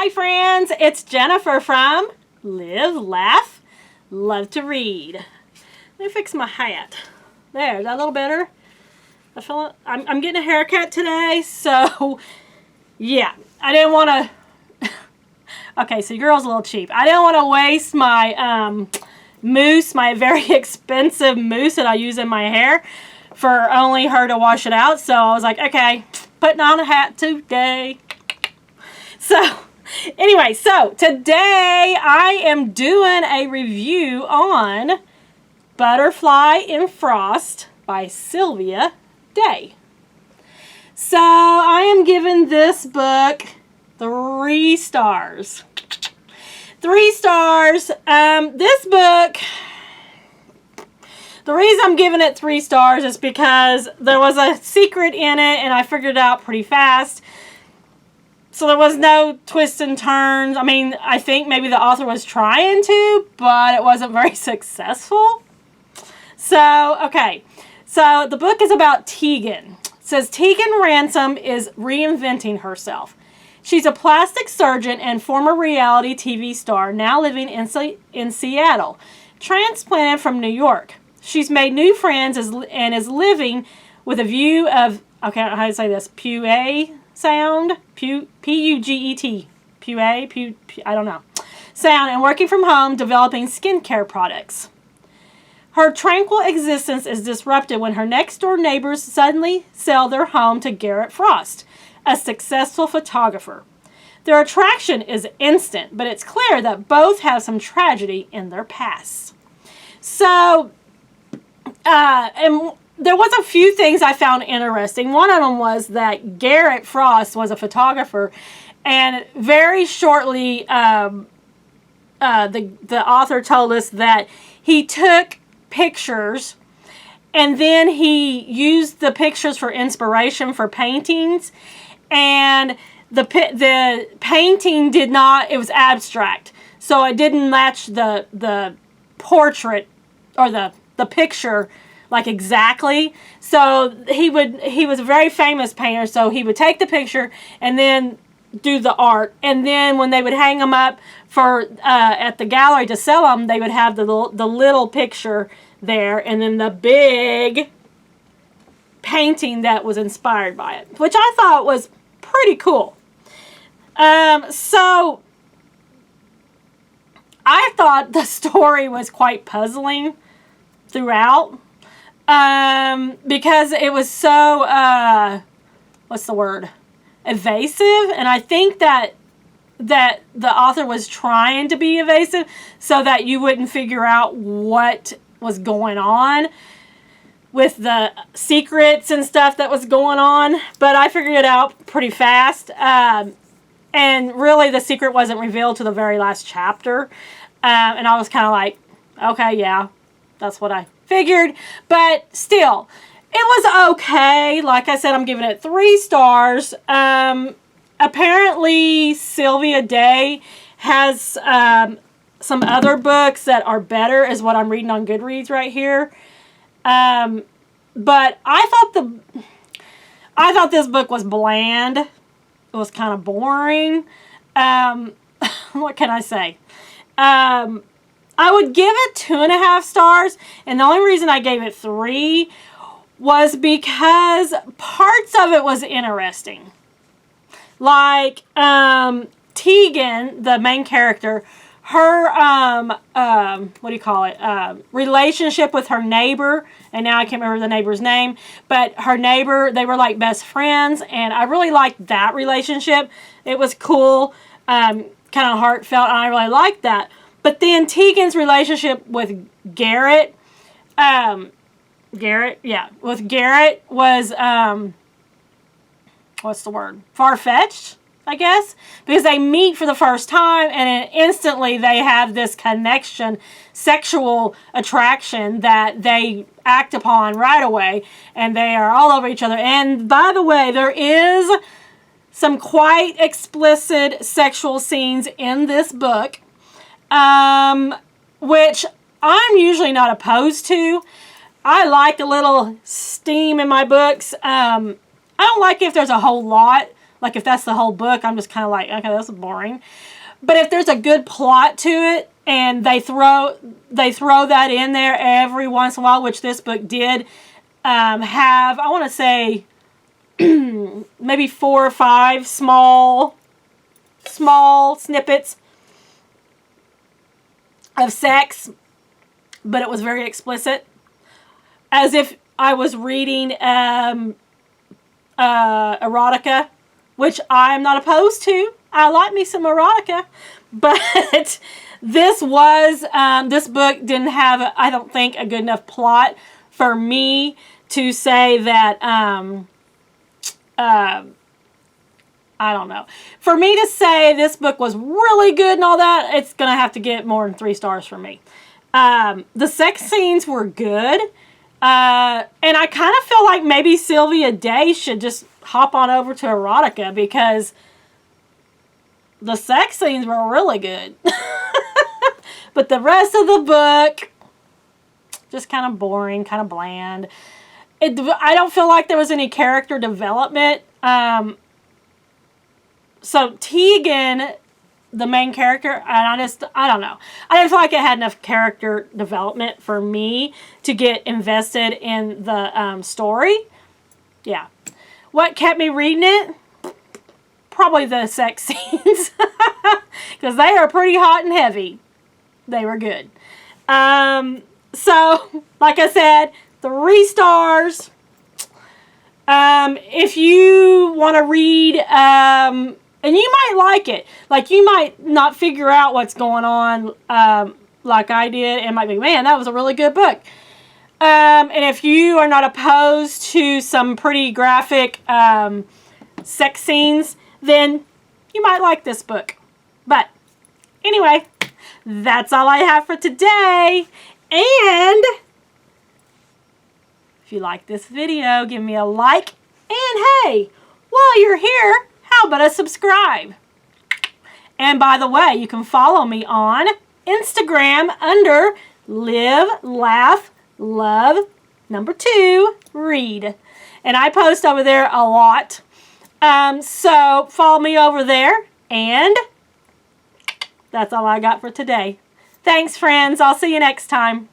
Hi friends, it's Jennifer from Live, Laugh, Love to Read. Let me fix my hat. There, is that a little better? I'm getting a haircut today, so yeah, I didn't want to. Okay, so your girl's a little cheap. I didn't want to waste my mousse, my very expensive mousse that I use in my hair, for only her to wash it out. So I was like, okay, putting on a hat today. So anyway, so today I am doing a review on Butterfly in Frost by Sylvia Day. So I am giving this book 3 stars. 3 stars. This book, the reason I'm giving it 3 stars is because there was a secret in it and I figured it out pretty fast. So there was no twists and turns. I mean, I think maybe the author was trying to, but it wasn't very successful. So, okay. So the book is about Tegan. It says Tegan Ransom is reinventing herself. She's a plastic surgeon and former reality TV star, now living in Seattle, transplanted from New York. She's made new friends and is living with a view of, okay, I don't know how to say this, Puget sound, P-U-G-E-T, Puget, I don't know, sound, and working from home, developing skincare products. Her tranquil existence is disrupted when her next-door neighbors suddenly sell their home to Garrett Frost, a successful photographer. Their attraction is instant, but it's clear that both have some tragedy in their pasts. So, and there was a few things I found interesting. One of them was that Garrett Frost was a photographer, and very shortly, the author told us that he took pictures and then he used the pictures for inspiration for paintings, and the painting did not, it was abstract, so it didn't match the portrait or the picture like exactly. So he was a very famous painter, so he would take the picture and then do the art, and then when they would hang them up for at the gallery to sell them, they would have the little picture there and then the big painting that was inspired by it, which I thought was pretty cool. So I thought the story was quite puzzling throughout, because it was so what's the word, evasive, and I think that the author was trying to be evasive so that you wouldn't figure out what was going on with the secrets and stuff that was going on, but I figured it out pretty fast, and really the secret wasn't revealed to the very last chapter, and I was kind of like, okay, yeah, that's what I figured, but still, it was okay. Like I said, I'm giving it 3 stars. Apparently Sylvia Day has some other books that are better, is what I'm reading on Goodreads right here. But I thought this book was bland. It was kind of boring. What can I say? I would give it 2.5 stars, and the only reason I gave it 3 was because parts of it was interesting. Like, Tegan, the main character, her, what do you call it, relationship with her neighbor, and now I can't remember the neighbor's name, but her neighbor, they were like best friends, and I really liked that relationship. It was cool, kind of heartfelt, and I really liked that. But then Tegan's relationship with Garrett, with Garrett was, what's the word? Far-fetched, I guess, because they meet for the first time and then instantly they have this connection, sexual attraction that they act upon right away, and they are all over each other. And by the way, there is some quite explicit sexual scenes in this book, which I'm usually not opposed to. I like a little steam in my books. I don't like if there's a whole lot. Like, if that's the whole book, I'm just kind of like, okay, that's boring. But if there's a good plot to it, and they throw that in there every once in a while, which this book did have, I want to say, maybe 4 or 5 small snippets of sex, but it was very explicit, as if I was reading erotica, which I'm not opposed to. I like me some erotica, but this book didn't have, I don't think, a good enough plot for me to say that, I don't know. For me to say this book was really good and all that, it's going to have to get more than 3 stars from me. The sex scenes were good. And I kind of feel like maybe Sylvia Day should just hop on over to erotica, because the sex scenes were really good. But the rest of the book, just kind of boring, kind of bland. I don't feel like there was any character development. So Tegan, the main character, and I don't know. I didn't feel like it had enough character development for me to get invested in the story. Yeah. What kept me reading it? Probably the sex scenes. Because they are pretty hot and heavy. They were good. So, like I said, 3 stars. If you want to read, and you might like it. Like, you might not figure out what's going on, like I did. It might be, man, that was a really good book. And if you are not opposed to some pretty graphic sex scenes, then you might like this book. But anyway, that's all I have for today. And if you like this video, give me a like. And hey, while you're here, how about a subscribe? And by the way, you can follow me on Instagram under Live, Laugh, Love, #2, Read. And I post over there a lot. So follow me over there. And that's all I got for today. Thanks, friends. I'll see you next time.